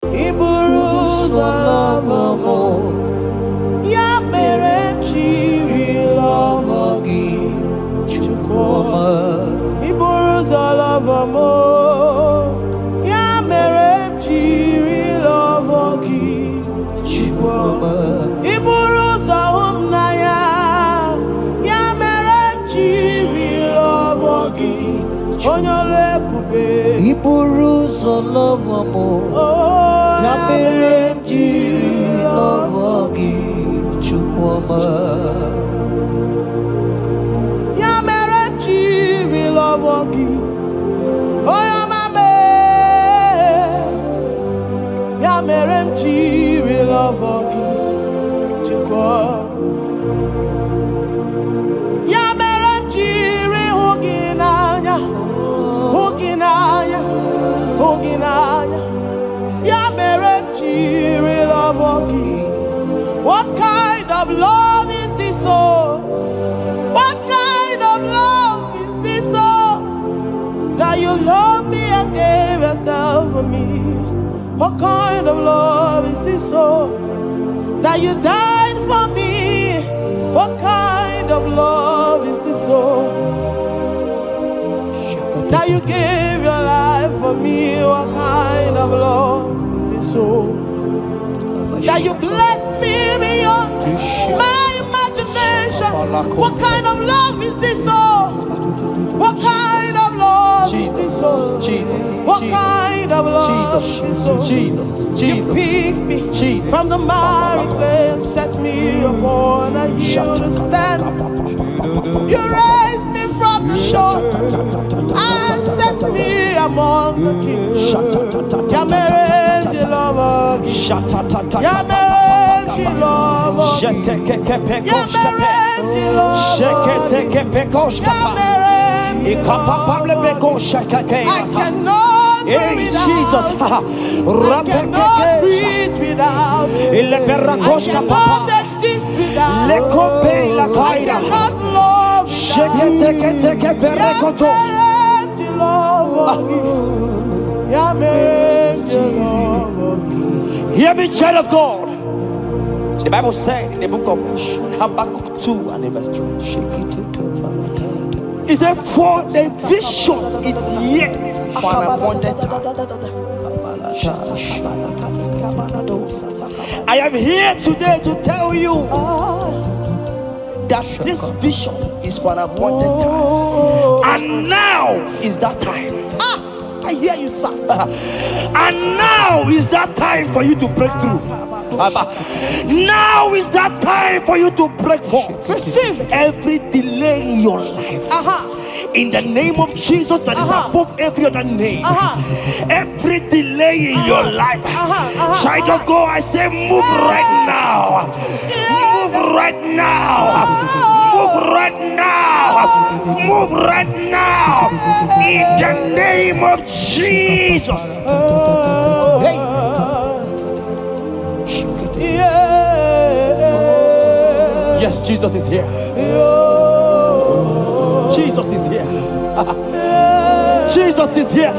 Iburu's love more. Ya mere chiri love gi chukoma. Iburu's love more. Ya mere chiri love gi chukoma. Iburu's na ya. Ya mere chiri love gi. Onyole pube. Iburu's love more. Yamere jiri love gi chukwuma. Yamere jiri love gi. Oh yamame. Yamere jiri love gi chukwuma. Yamere jiri huginanya, huginanya, huginanya. What kind of love is this, oh? What kind of love is this, oh? That you love me and gave yourself for me. What kind of love is this, oh? That you died for me. What kind of love is this, oh? That you gave your life for me. What kind of love is this, oh? That you blessed me beyond my imagination. What kind of love is this, oh? What kind of love is this, oh? What kind of love is this, oh? You picked me from the miry clay and set me upon a hill to stand. You raised me from the shore and set me among the kings. Yamere love, Yamere love, I cannot do without. I cannot breathe without. I cannot exist without. I cannot love without. Hear me, child of God. The Bible said in the book of Habakkuk 2 and verse 3. It said, for the vision is yet for an appointed time. I am here today to tell you that this vision is for an appointed time. And now is that time. I hear you, sir. And now is that time for you to break through. Now is that time for you to break forth. Receive every delay in your life. In the name of Jesus that is above every other name. Every delay in your life. Child of God, I say move right now. Move right now. Move right now. Move right now. In the name of Jesus. Hey. Yes, Jesus is here. Jesus is here. Jesus is here.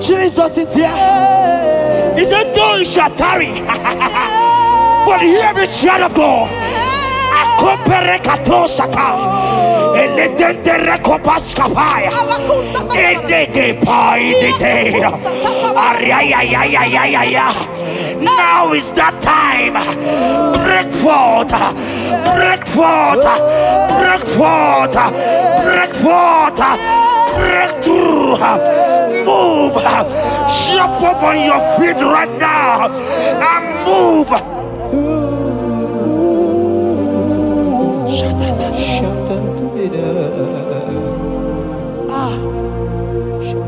Jesus is here. He said, though you shall tarry, but hear me, child of God. Now is that time. Break forth, break forth, break forth, break forth, break through. Move, jump up on your feet right now and move.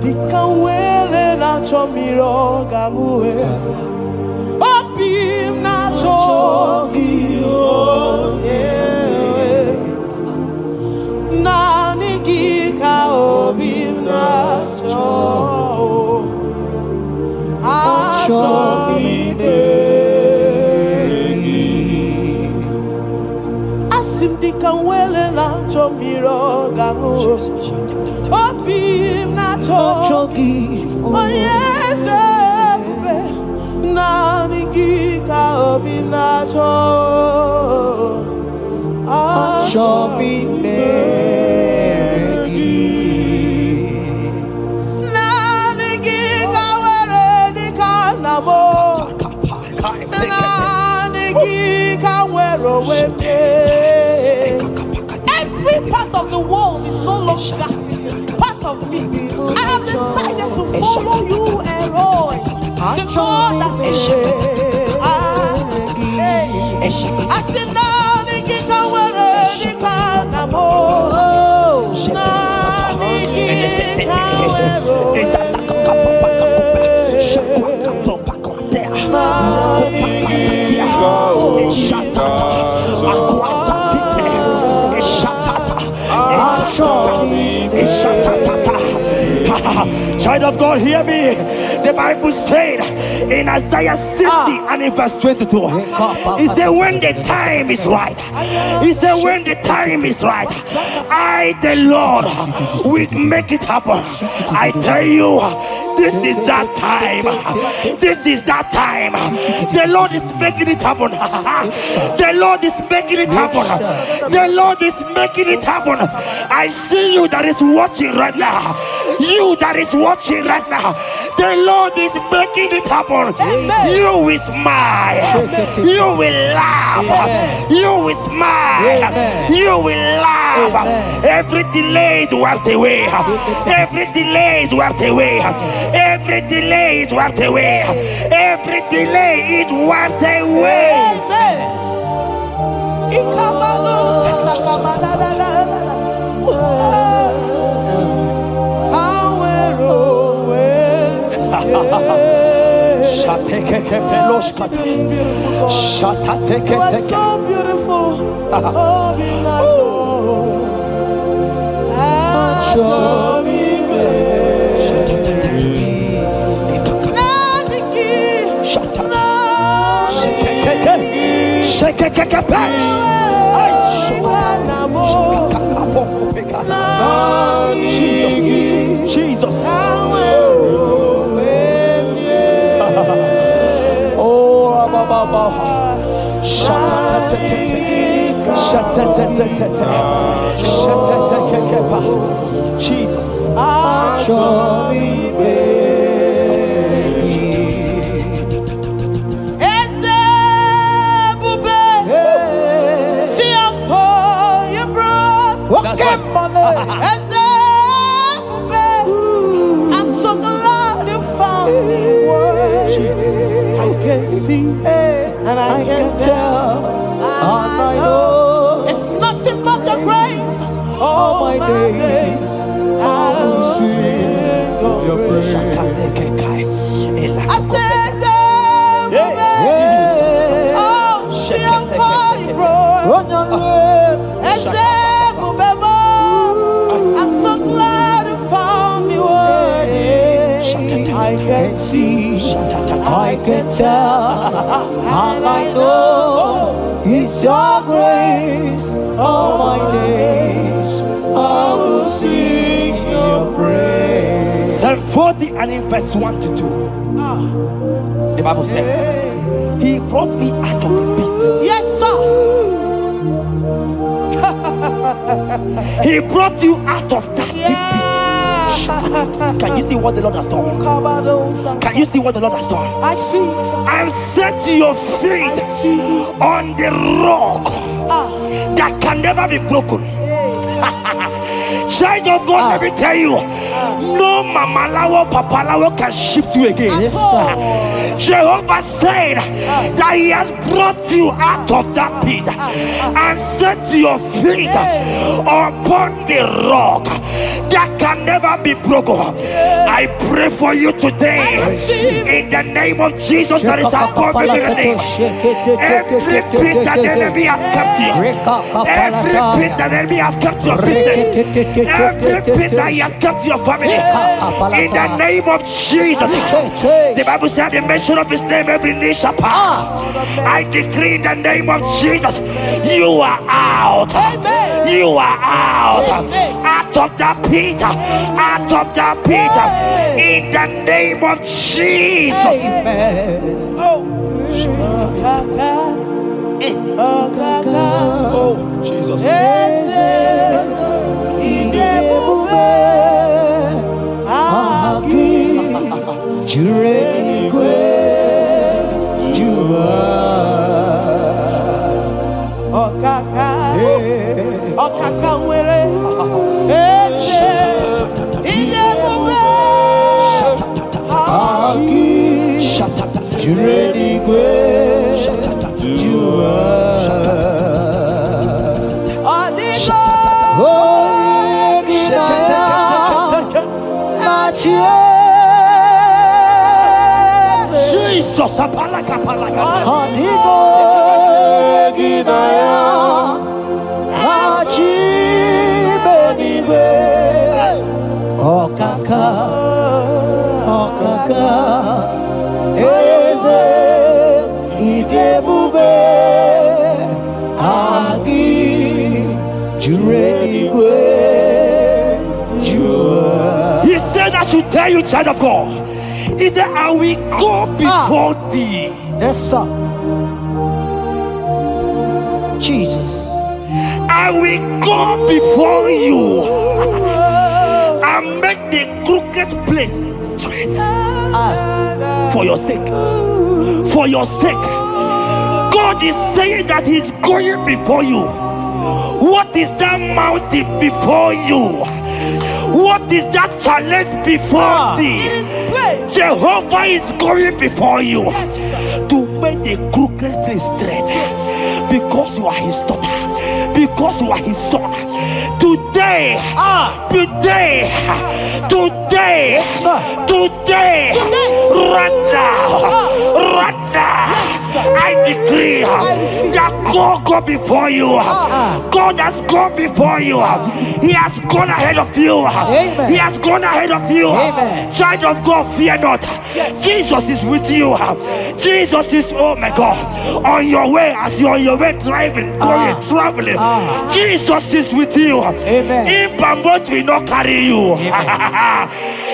Dikanwele na chomiro gamuwe. Opim na chogi oye. Na nigika opim na cho. Achomide. Asim dikanwele na chomiro gamuwe. Opim na chogi. Oh yes, Every part of the world is no longer part of me. I have decided to follow you, Elroy, the God that saves. I said, child of God, hear me. The Bible said in Isaiah 60 and in verse 22, he said, when the time is right, he said, when the time is right, I, the Lord, will make it happen. I tell you, this is that time. This is that time. The Lord is making it happen. The Lord is making it happen. The Lord is making it happen. I see you that is watching right now. You that is watching right now. The Lord is making it happen. Amen. You will smile. Amen. You will laugh. Amen. You will smile. Amen. You will laugh. Amen. Every delay is wiped away. Every delay is wiped away. Every delay is wiped away. Every delay is wiped away. Amen. You are so beautiful. Jesus. Jesus. I'm so glad you found me. I can see and I can tell. I know it's nothing but your grace. All my days I will sing your praise. I said, oh, see how far you brought. I'm so glad you found me worthy. I can see, I can tell, and I know it's your grace. All my days I will sing your praise. Psalm 40 and in verse 1 to 2. The Bible said, He brought me out of the pit. Yes, sir. He brought you out of that deep pit. Can you see what the Lord has done? Can you see what the Lord has done? I see it. And set your feet on the rock that can never be broken. Child of God, let me tell you, no mamalawo papalawo can shift you again. Yes, Jehovah said that He has brought you out of that pit and set your feet upon the rock that can never be broken. I pray for you today in the name of Jesus that is above every name. Every pit that the enemy has kept you, every pit that the enemy has kept your business, every pit that he has kept your family, in the name of Jesus. The Bible said the mention of his name every knee shall bow. I decree in the name of Jesus, you are out. You are out of that pit, out of that pit, in the name of Jesus. Oh. Oh, Jesus. Jesus, apalaka. He said, I should tell you, child of God. He said, I will go before thee. Yes, sir. Jesus. I will go before you and make the crooked place straight. For your sake. For your sake. God is saying that He's going before you. What is that mountain before you? What is that challenge before thee? Jehovah is going before you to make the crooked place straight. Because you are His daughter. Because you are His son. Today, right now, I decree that God go before you. God has gone before you. He has gone ahead of you. He has gone ahead of you. Child of God, fear not. Jesus is with you. Jesus is, oh my God, on your way, as you're on your way driving, traveling. Jesus is with you. Impamot will not carry you.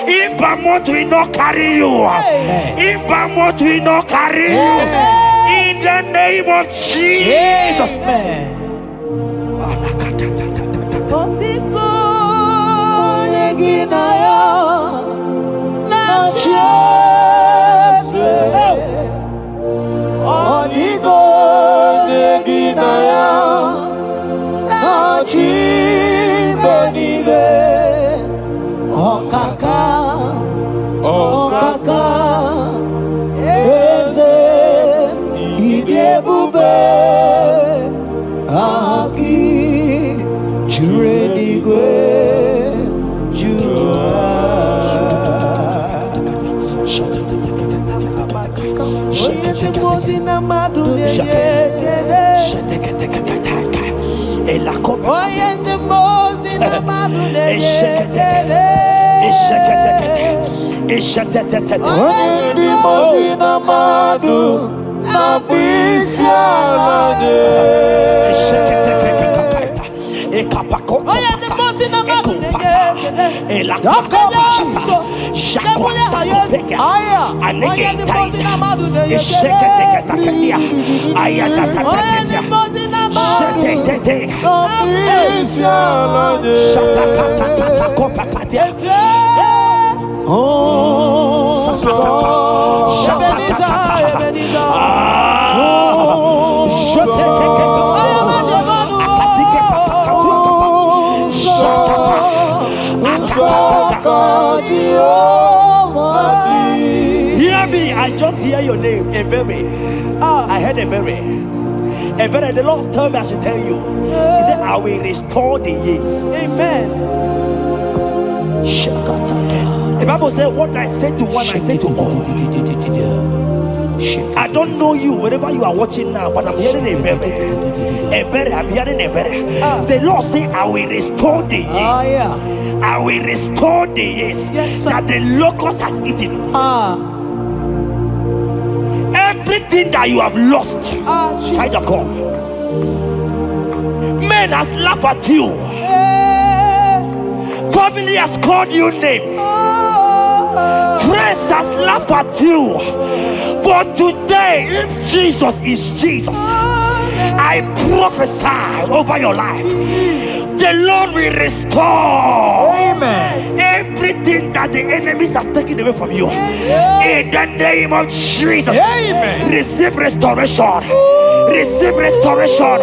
Impamot will not carry you. Impamot will not carry you. In the name of Jesus. Hear me, I just hear your name, Ebere. I heard Ebere. Ebere, the Lord told me I should tell you. He said, I will restore the years. Amen. The Bible said, what I said to one, I said to all. I don't know you, wherever you are watching now, but I'm hearing Ebere. Ebere, I'm hearing Ebere. The Lord said, I will restore the years. I will restore the years that the locust has eaten. Everything that you have lost, child of God. Men has laughed at you. Family has called you names. Friends has laughed at you. But today, if Jesus is Jesus, I prophesy over your life. The Lord will restore. Amen. Everything that the enemies has taken away from you. In the name of Jesus. Amen. Receive restoration. Receive restoration.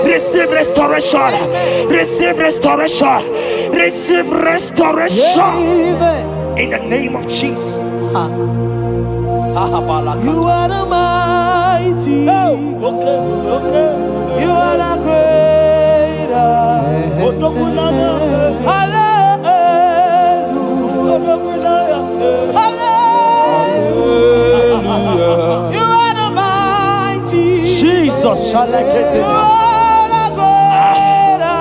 Receive restoration. Receive restoration. Receive restoration. Amen. In the name of Jesus. You are the mighty. You are the greater. Hallelujah. Hallelujah. You are the mighty. Jesus shall I get You it. are the greater.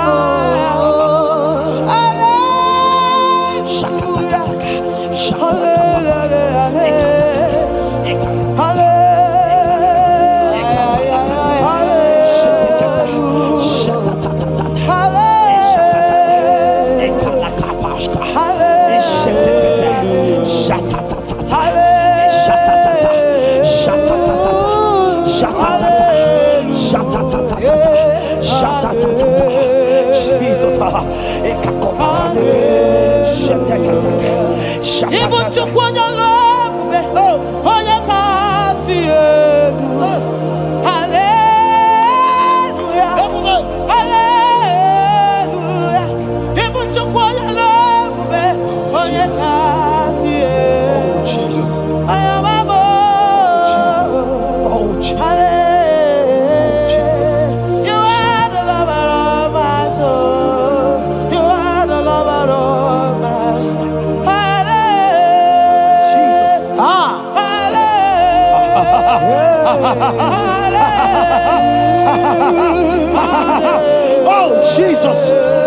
Oh Jesus,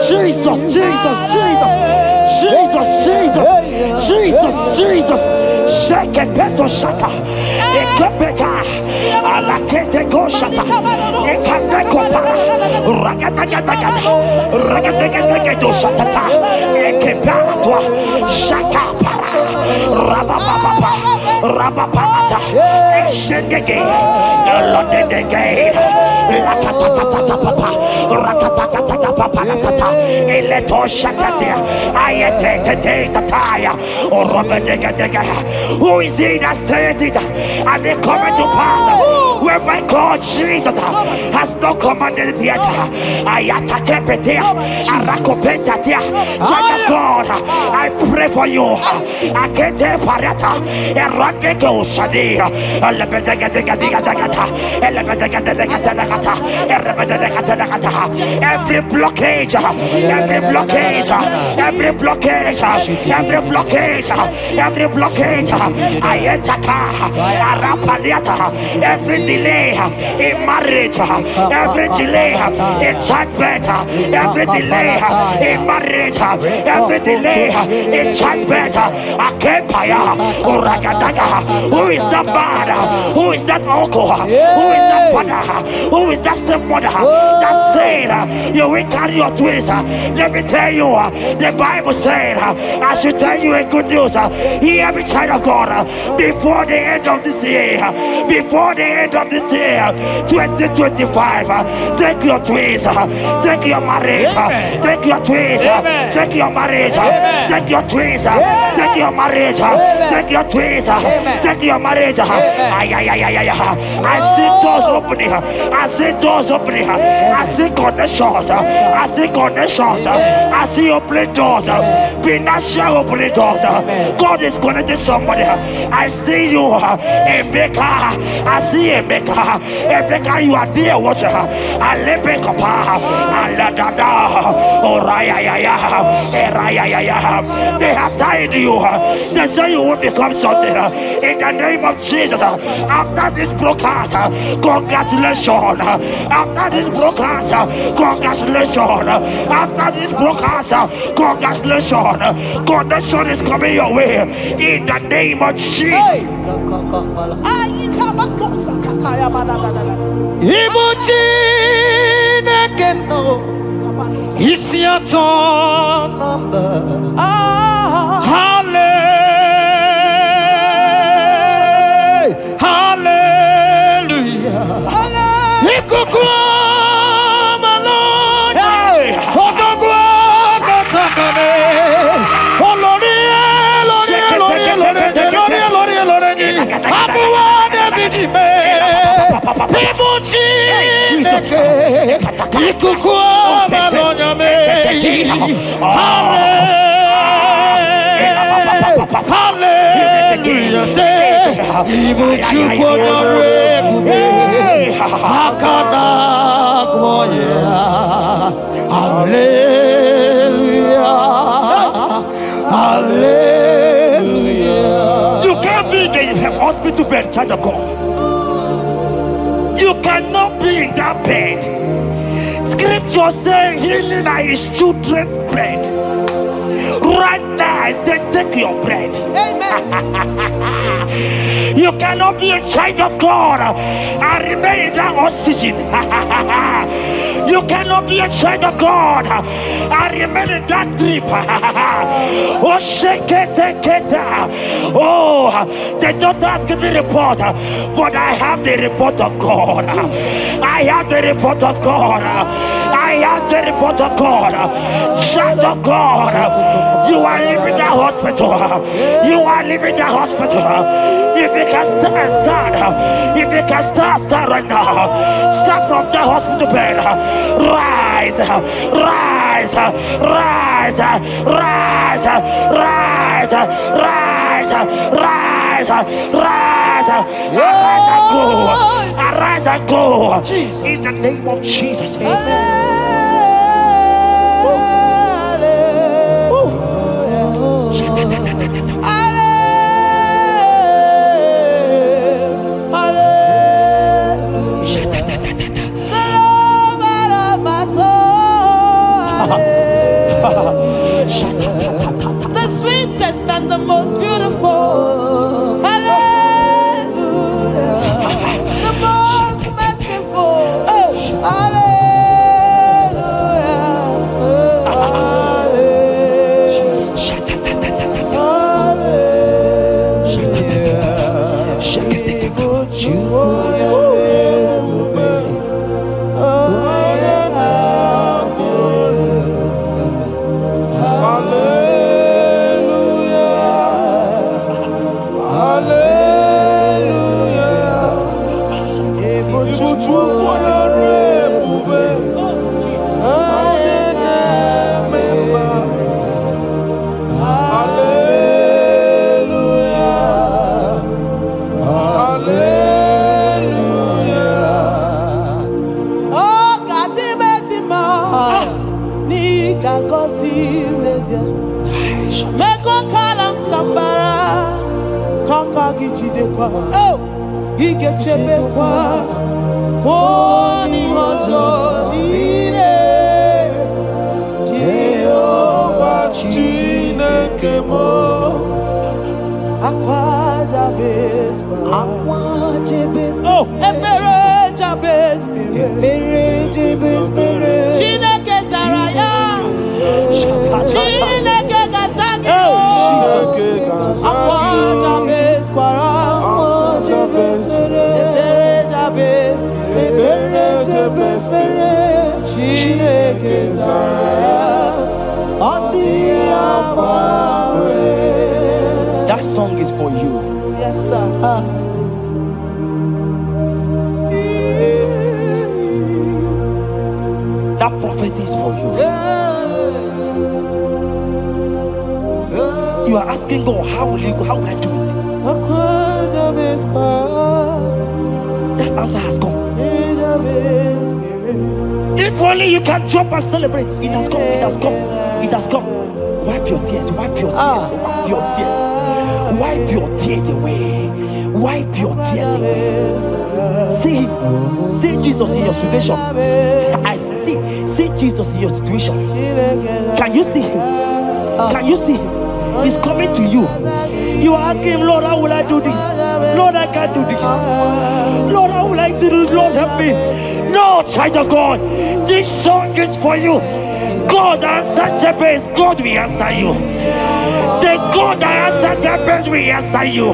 Jesus, Jesus, Jesus, Jesus, Jesus, Jesus, Jesus. Shake it, beto shaka. Ekepeka. Alakete go shaka. Ekateko para. Ragadagadaga. Ragadagadaga shaka. Ekepara toi. Shaka para. Rabababa. Rabababa. Exendege. Lotendege. Latatatata papa. Ratatatata papa latata. Eleto shakate. Ayete tataya. Who is he that said it and it coming to pass? Where my God Jesus has not commanded it yet. Ayatakepetia, Arakopetia, child of God, I pray for you. Akete parata, Eradeko Shadi, every blockage, every blockage, every blockage, every blockage, every blockage, ayetaka, arapaliata, every delay in marriage, every delay in childbirth, every delay in marriage, every delay in childbirth, akempaya, uragadaga. Who is that man? Who is that uncle? Who is that father? Who is that stepmother that said you will carry your twins? Let me tell you, the Bible said, I should tell you a good news. Hear me, child of God, before the end of this year, before the end of this year, 2025, take your twins, take your marriage, take your twins, take your marriage, take your twins, take your marriage, take your twins, take your marriage. I see doors opening, I see doors opening, I see connections, I see connections, I see opening doors, financial opening doors. God is connecting somebody. I see you, a maker. I see a maker. A maker, you are there, watcher. I let me come. I let that down. They have tied you. They say you won't become something. In the name of Jesus, after this broadcast, congratulations. After this broadcast, congratulations. After this broadcast, congratulations. Connection is coming your way. In the name of Jesus. It's your turn. Hallelujah. You can't be in the hospital bed, child of God. You cannot be in that bed. Scripture saying healing are his children's bread. Right now, I say, take your bread. Amen. You cannot be a child of God and remain in that oxygen. You cannot be a child of God and remain in that drip. Oh, shake it. Oh, the doctors give me a report, but I have the report of God. I have the report of God. I have the report of God. Child of God, you are leaving the hospital. You are leaving the hospital. If you can stand, if you can stand right now, start from the hospital bed. Rise, rise, rise, rise, rise, rise, rise, rise, arise and go, arise and go. In the name of Jesus. Amen. The sweetest and the most beautiful. Hallelujah. The most merciful. That song is for you. Yes, sir. That prophecy is for you. You are asking God, how will you go? How will I do it? That answer has come. If only you can jump and celebrate. It has come. It has come. It has come. Wipe your tears. Wipe your tears. Wipe your tears. Wipe your tears away. Wipe your tears away. See Jesus in your situation. I see Jesus in your situation. Can you see him? Can you see him? He's coming to you. You are asking him, Lord, how will I do this? Lord, I can't do this. Lord, how will I do this? Lord, help me. No, child of God, this song is for you. God answered Jabez, God will answer you. The God that answered Jabez will answer you.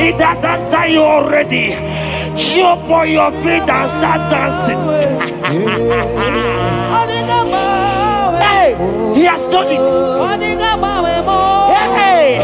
It has answered you already. Jump on your feet and start dancing. Hey, he has done it. Hey,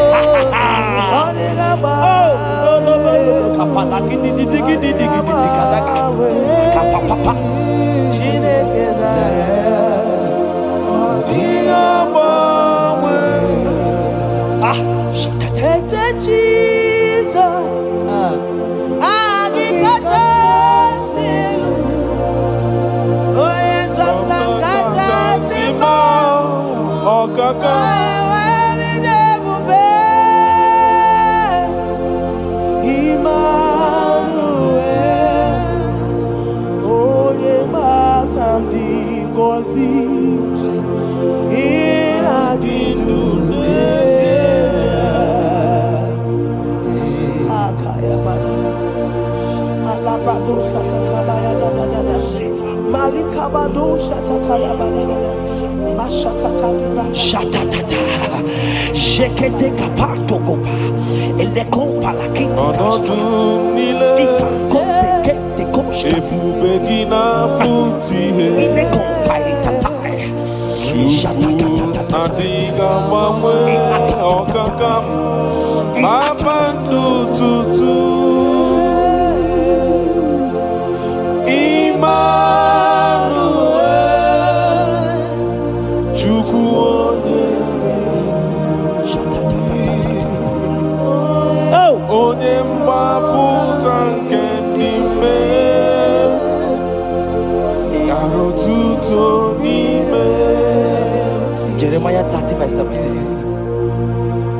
Jeremiah 30:17.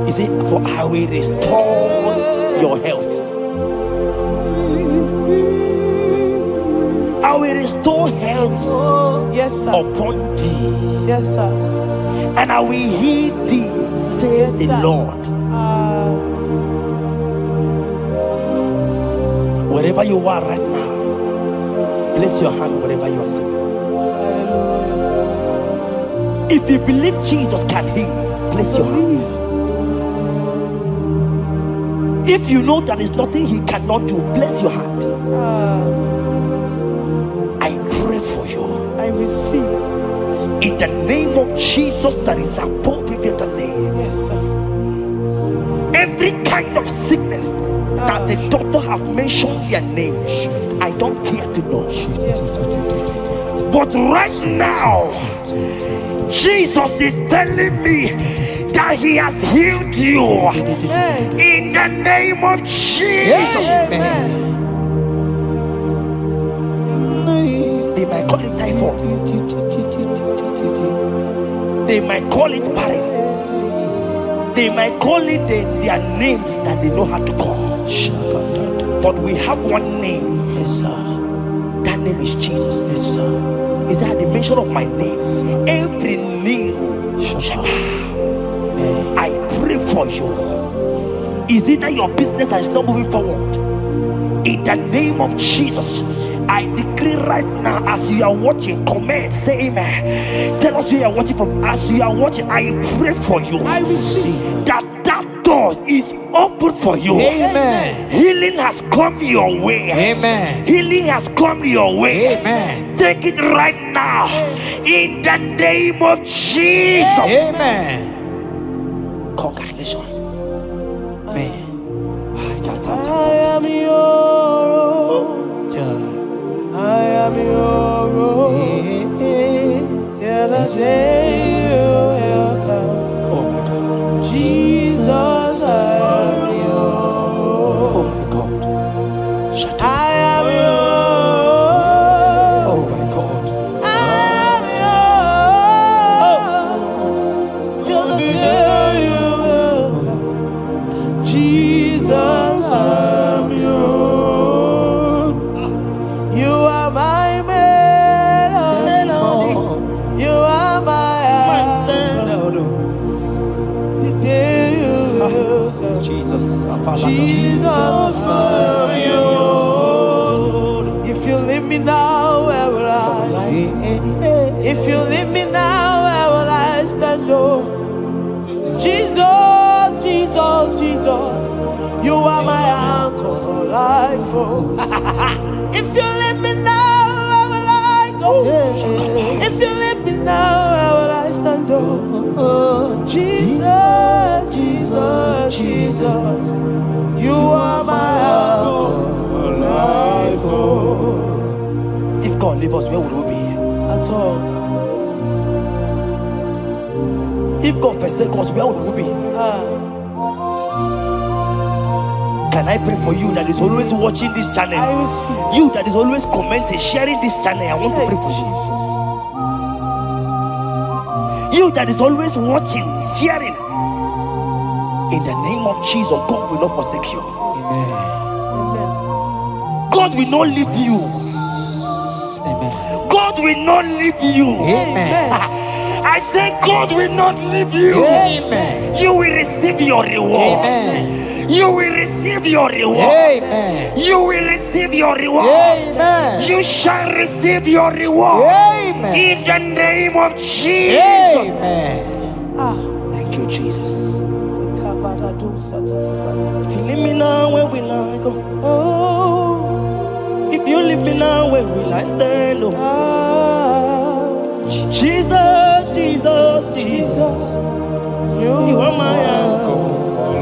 He said, for I will restore your health. I will restore health, yes, sir, upon thee. Yes, sir. And I will heal thee, says the Lord. Wherever you are right now, place your hand wherever you are sitting. If you believe Jesus can heal, place your hand. If you know there is nothing he cannot do, place your hand. I pray for you. I receive. In the name of Jesus that is above every other name. Yes, sir. Every kind of sickness that the doctor have mentioned their name, I don't care to know. Yes, sir. But right now, Jesus is telling me that he has healed you. Amen. In the name of Jesus. Amen. They might call it typhoid. They might call it parry. They might call it their names that they know how to call. But we have one name. Yes, sir. That name is Jesus. Yes, sir. Is that at the mention of my name, every knee shall bow. I pray for you. Is it that your business that is not moving forward? In the name of Jesus, I decree right now, as you are watching, comment, say amen. Tell us where you are watching from. As you are watching, I pray for you. I receive that door is open for you. Amen. Healing has come your way. Amen. Healing has come your way. Amen. Take it right now. In the name of Jesus. Amen. Congratulations. Amen. I am your own. I am your own. Till the day you will come. Oh my God. Jesus, I am your Oh own. my God. Shut I up. am your Oh own. my God. I am your own. Till the day you will come. Jesus, I am your own. You are my melody. You are my anthem. The day you will come. Jesus. Jesus, I am your own. If you leave me now, where will I? If you leave me now, where will I stand? Oh, Jesus, Jesus, Jesus, you are my anchor for life. Oh, if you leave me now, where will I If you leave me now, where will I stand up? Jesus, Jesus, Jesus, you are my help for life. Oh. If God leave us, where would we be? At all. If God forsake us, where would we be? Can I pray for you that is always watching this channel? I will see. You that is always commenting, sharing this channel. I want to pray for you. You that is always watching, sharing. In the name of Jesus, God will not forsake you. Amen. God will not leave you. Amen. God will not leave you. Amen. I say God will not leave you. Amen. You will receive your reward. Amen. You will receive your reward. Amen. You will receive your reward. Amen. You shall receive your reward. Amen. In the name of Jesus. Amen. Thank you, Jesus. If If you leave me now, where will I go? oh, If you leave me now, where will I stand? Oh. Jesus, Jesus, Jesus. You are my uncle.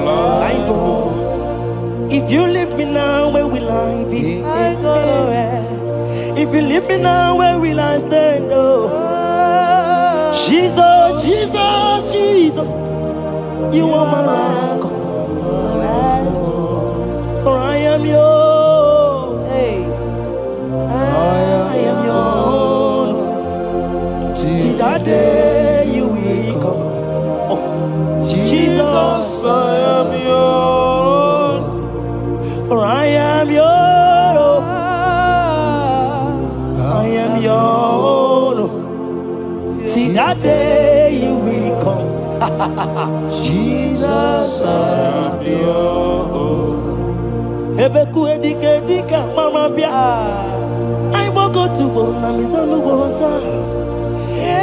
Life, oh. If you leave me now, where will I be? I don't know where. If you leave me now, where will I stand? Oh. Jesus, Jesus, Jesus. You are my rock. For I am yours. Hey, I am yours. See that day you will come. Oh, Jesus, I am yours. for I am yours. I am yours. See that day you will come. Jesus, I am yours. Ebeku edike dika mama bia. I won't go to Borna Misanu Borasa.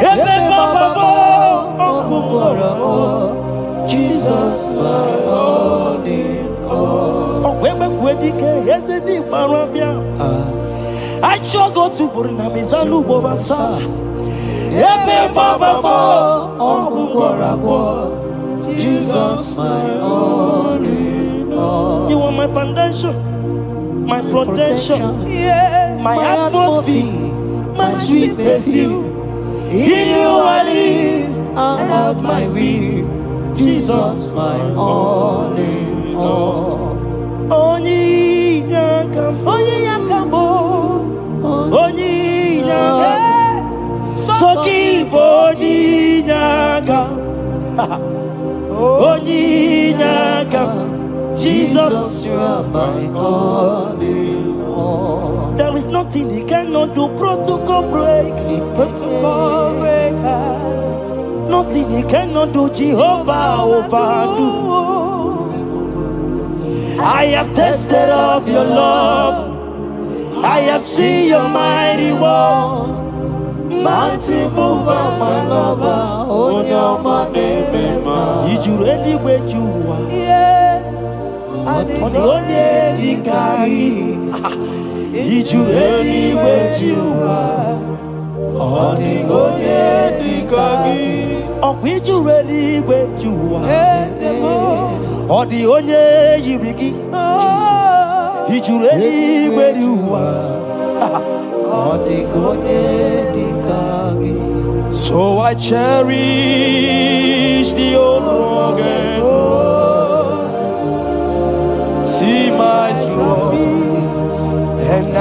Ebe Baba Jesus, my only all. Oh, Ebeku edike Ezedi Marabia. I shall go to Borna Misanu Borasa. Ebe Baba Jesus, my only all. You are my foundation, my protection, Yeah, my atmosphere, my sweet perfume. In you I live and have my will. Jesus, my only all. Only Yakam, only Yakamo, only Yakam, Soki Bodi Yakam, only Yakam. Jesus, you are my only all. there is nothing he cannot do. Protocol break, Protocol breaker, nothing he cannot do. Jehovah overdo. I have tasted of your love. I have seen your mighty work. Mighty mover, my lover. On your money, did you really where you are? yeah, On the only Dikari. Did you really where you are? on the only Dikari. Oh, did you really where you are? On the only Yibiki. Oh, Did you really where you are? So I cherish the old rugged road. See my trophy and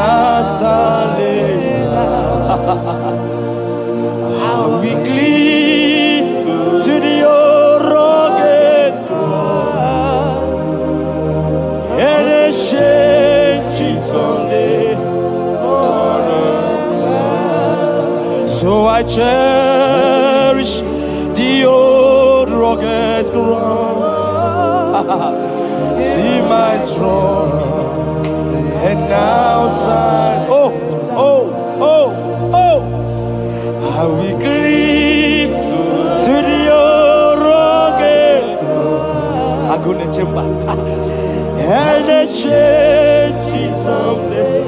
I will cleave to the old rugged cross and exchange it someday. So I cherish the old rugged cross. See my throne and now sign. Oh, oh, oh, oh. I will cleave to the old rugged cross. I couldn't chamber and exchange it someday.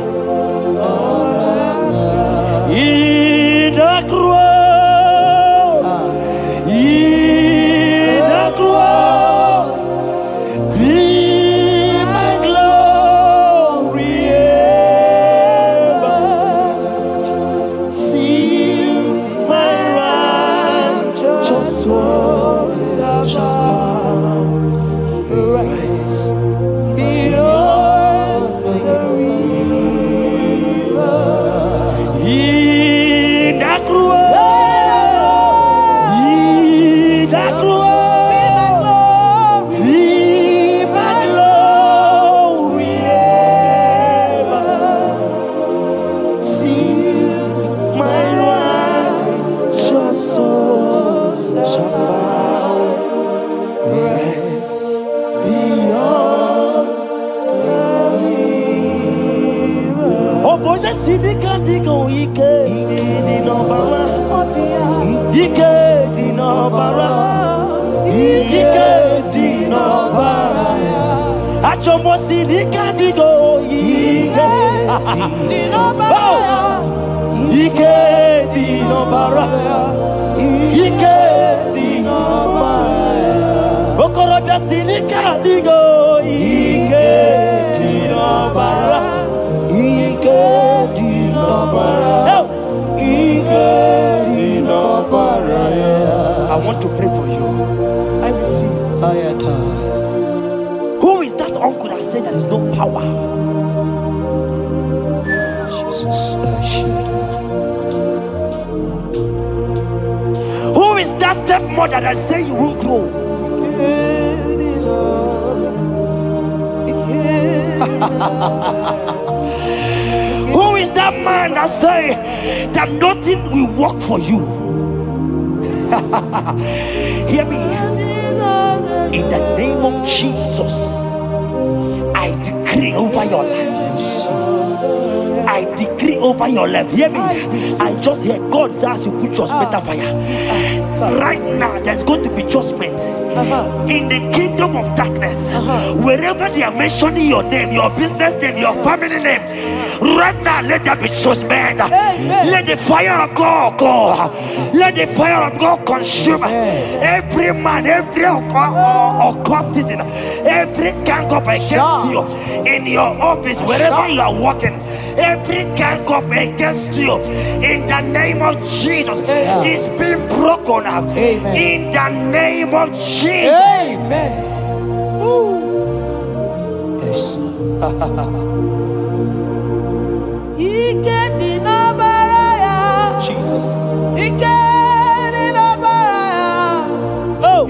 Onye sidika digo ike di n'ọbara. Ike di n'ọbara. Ike di n'ọbara. Achomo sidika digo ike di n'ọbara. Ike di n'ọbara. Ike di n'ọbara. Okorobịa sidika digo ike di n'ọbara. Ike di n'ọbara. Ike di n'ọbara. I want to pray for you. I receive. Who is that uncle that said there is no power? Jesus, Who is that stepmother that said you won't grow? Who is that man that say that nothing will work for you? Hear me. In the name of Jesus, I decree over your life. I decree over your life. Hear me. I just hear God says you put your better fire. Right now, there's going to be judgment in the kingdom of darkness. Wherever they are mentioning your name, your business name, your family name, right now, let there be judgment. Let the fire of God go. Let the fire of God consume every man, every occultism, every gang up against you in your office, wherever you are working. Every gang up against you in the name of Jesus is being broken up. In the name of Jesus. Amen. Yes. Jesus. Oh.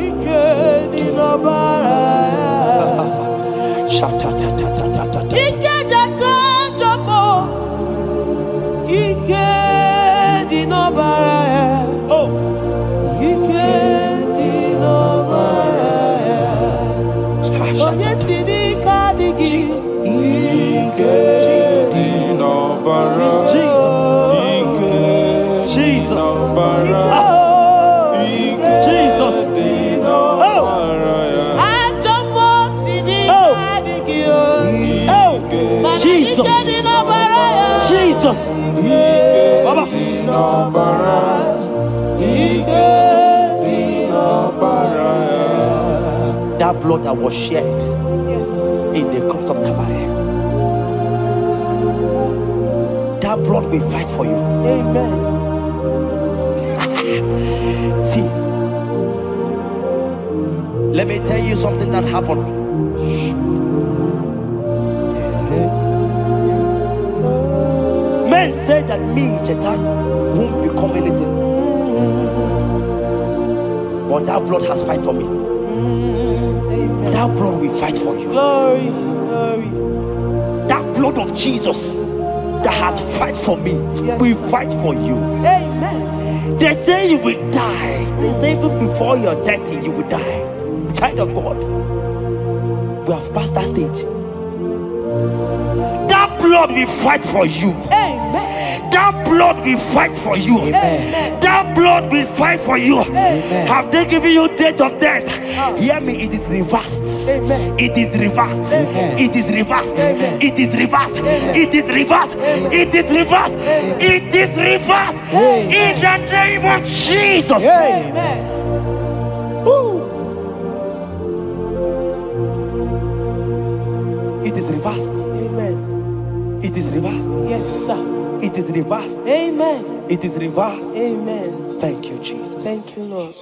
Jesus. Baba. That blood that was shed in the cross of Calvary, that blood will fight for you. Amen. See, let me tell you something that happened. Men said that me, Jetta, won't become anything. But that blood has fight for me. Amen. That blood will fight for you. Glory, glory. That blood of Jesus that has fight for me will fight for you. Amen. They say you will die. They say even before you're 30, you will die. Child of God, we have passed that stage. That blood will fight for you. Amen. That blood will fight for you. Amen. That blood will fight for you. Amen. Have they given you date of death? Hear me, it is reversed. Amen. It is reversed. Amen. It is reversed. Amen. It is reversed. Amen. It is reversed. Amen. It is reversed. Amen. It is reversed. Amen. In the name of Jesus. Amen. It is reversed. Amen. It is reversed. Yes, sir. It is reversed. Amen. It is reversed. Amen. Thank you, Jesus. Thank you, Lord.